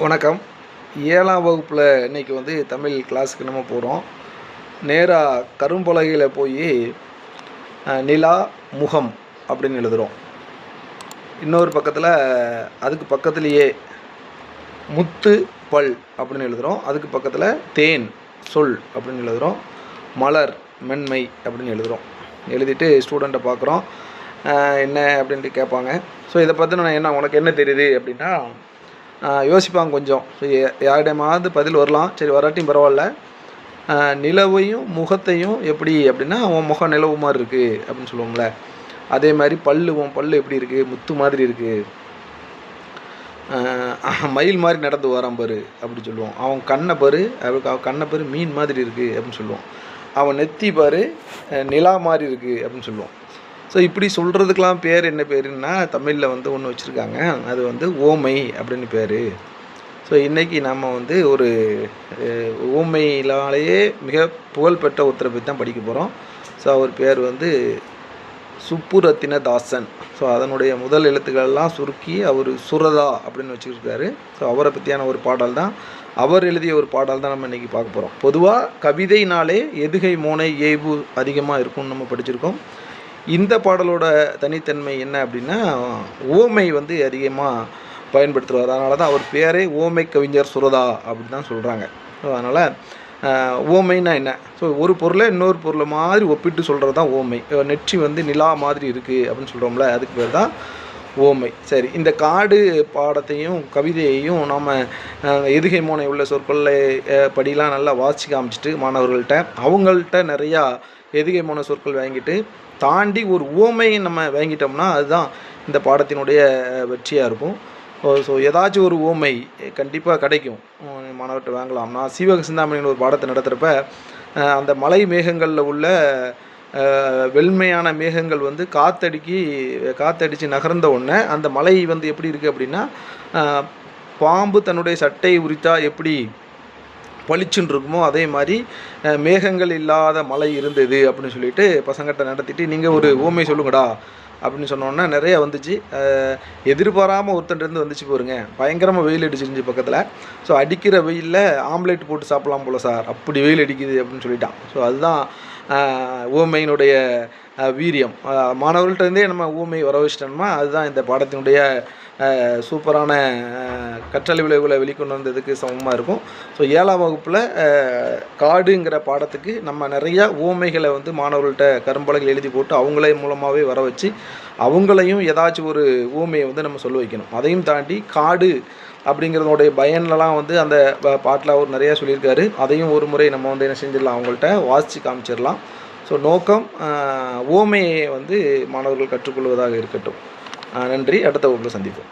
வணக்கம். 7ஆம் வகுப்பில் இன்றைக்கி தமிழ் கிளாஸுக்கு நம்ம போகிறோம். நேராக கரும்பலகையில் போய் நிலா முகம் அப்படின்னு எழுதுகிறோம். இன்னொரு பக்கத்தில் அதுக்கு பக்கத்துலேயே முத்து பல் அப்படின்னு எழுதுகிறோம். அதுக்கு பக்கத்தில் தேன் சொல் அப்படின்னு எழுதுகிறோம். மலர் மென்மை அப்படின்னு எழுதுகிறோம். எழுதிட்டு ஸ்டூடெண்ட்டை பார்க்குறோம். என்ன அப்படின்ட்டு கேட்பாங்க. ஸோ இதை பற்றி நான் உனக்கு என்ன தெரியுது அப்படின்னா யோசிப்பாங்க கொஞ்சம். ஸோ யாரிடமாவது பதில் வரலாம், சரி வராட்டியும் பரவாயில்ல. நிலவையும் முகத்தையும் எப்படி அப்படின்னா உன் முகம் நிலவு மாதிரி இருக்குது அப்படின்னு சொல்லுவோம்ல, அதே மாதிரி உன் பல் எப்படி இருக்குது, முத்து மாதிரி இருக்குது. மயில் மாதிரி நடந்து வரான் பாரு அப்படி சொல்லுவோம். அவன் கண்ணை பாரு, அவன் கண்ணை பாரு மீன் மாதிரி இருக்குது அப்படின்னு சொல்லுவோம். அவன் நெத்தி பாரு நிலா மாதிரி இருக்குது அப்படின்னு சொல்லுவோம். ஸோ இப்படி சொல்கிறதுக்கெலாம் பேர் என்ன பேருன்னா தமிழில் ஒன்று வச்சுருக்காங்க. அது ஓமை அப்படின்னு பேர். ஸோ இன்றைக்கி நம்ம ஒரு ஓமையிலாலேயே மிக புகழ்பெற்ற ஒருத்தரை பற்றி தான் படிக்க போகிறோம். ஸோ அவர் பேர் சுப்புரத்தினதாசன். ஸோ அதனுடைய முதல் எழுத்துக்கள்லாம் சுருக்கி அவர் சுரதா அப்படின்னு வச்சுருக்காரு. ஸோ அவரை பற்றியான ஒரு பாடல் தான், அவர் எழுதிய ஒரு பாடல் தான் நம்ம இன்றைக்கி பார்க்க போகிறோம். பொதுவாக கவிதைனாலே எதுகை மோனை ஏய்வு அதிகமாக இருக்கும்னு நம்ம படிச்சிருக்கோம். இந்த பாடலோட தனித்தன்மை என்ன அப்படின்னா ஓமை அதிகமாக பயன்படுத்துகிறார். அதனால தான் அவர் பேரே ஓமை கவிஞர் சுரதா அப்படின்னு தான் சொல்கிறாங்க. ஸோ அதனால் ஓமைன்னா என்ன? ஸோ ஒரு பொருளை இன்னொரு பொருளை மாதிரி ஒப்பிட்டு சொல்கிறது தான் ஓமை. நெற்றி நிலா மாதிரி இருக்குது அப்படின்னு சொல்கிறோம்ல, அதுக்கு பேர் தான் ஓமை. சரி, இந்த காடு பாடத்தையும் கவிதையையும் நாம் எதுகை மோனை உள்ள சொற்களை படிலாம் நல்லா வாசிக்க காமிச்சிட்டு அவங்கள்ட்ட நிறையா எதுகை மோனை சொற்கள் வாங்கிட்டு தாண்டி ஒரு ஓமையை நம்ம வாங்கிட்டோம்னா அதுதான் இந்த பாடத்தினுடைய வெற்றியாக இருக்கும். ஸோ ஏதாச்சும் ஒரு ஓமை கண்டிப்பாக கிடைக்கும், மாணவர்கிட்ட வாங்கலாம். நான் சீவக சிந்தாமணின்னு ஒரு பாடத்தை நடத்துகிறப்ப அந்த மலை மேகங்களில் உள்ள வெண்மையான மேகங்கள் காற்றடித்து நகர்ந்த உடனே அந்த மலை எப்படி இருக்குது அப்படின்னா பாம்பு தன்னுடைய சட்டையை உரித்தா எப்படி பளிச்சுன்னு இருக்குமோ அதே மாதிரி மேகங்கள் இல்லாத மலை இருந்தது அப்படின்னு சொல்லிட்டு பசங்கிட்ட நடத்திட்டு நீங்கள் ஒரு ஓமை சொல்லுங்கடா அப்படின்னு சொன்னோன்னா நிறைய வந்துச்சு. எதிர்பாராமல் ஒருத்தன்ட்டு வந்துச்சு பாருங்க, பயங்கரமாக வெயில் அடிச்சிருந்துச்சு பக்கத்தில். ஸோ அடிக்கிற வெயிலில் ஆம்லேட் போட்டு சாப்பிட்லாம் போல் சார், அப்படி வெயில் அடிக்குது அப்படின்னு சொல்லிட்டான். ஸோ அதுதான் ஓமையினுடைய வீரியம். மாணவர்கள்ட்டேருந்தே நம்ம ஊமை வர வச்சிட்டோம்னா அதுதான் இந்த பாடத்தினுடைய சூப்பரான கற்றல் விளைவுகளை வெளிக்கொண்டு வந்ததுக்கு சமமாக இருக்கும். ஸோ 7ஆம் வகுப்பில் காடுங்கிற பாடத்துக்கு நம்ம நிறையா ஊமைகளை மாணவர்கள்ட்ட கரும்பலகையில் எழுதி போட்டு அவங்களே மூலமாகவே வர வச்சு அவங்களையும் ஏதாச்சும் ஒரு ஊமையை நம்ம சொல்ல வைக்கணும். அதையும் தாண்டி காடு அப்படிங்கிறதோடைய பயன்லாம் அந்த பாட்டில் அவர் நிறையா சொல்லியிருக்காரு. அதையும் ஒரு முறை நம்ம என்ன செஞ்சிடலாம், அவங்கள்ட்ட வாசித்து காமிச்சிடலாம். ஸோ நோக்கம் ஓமையை மாணவர்கள் கற்றுக்கொள்வதாக இருக்கட்டும். நன்றி. அடுத்த வகுப்பில் சந்திப்போம்.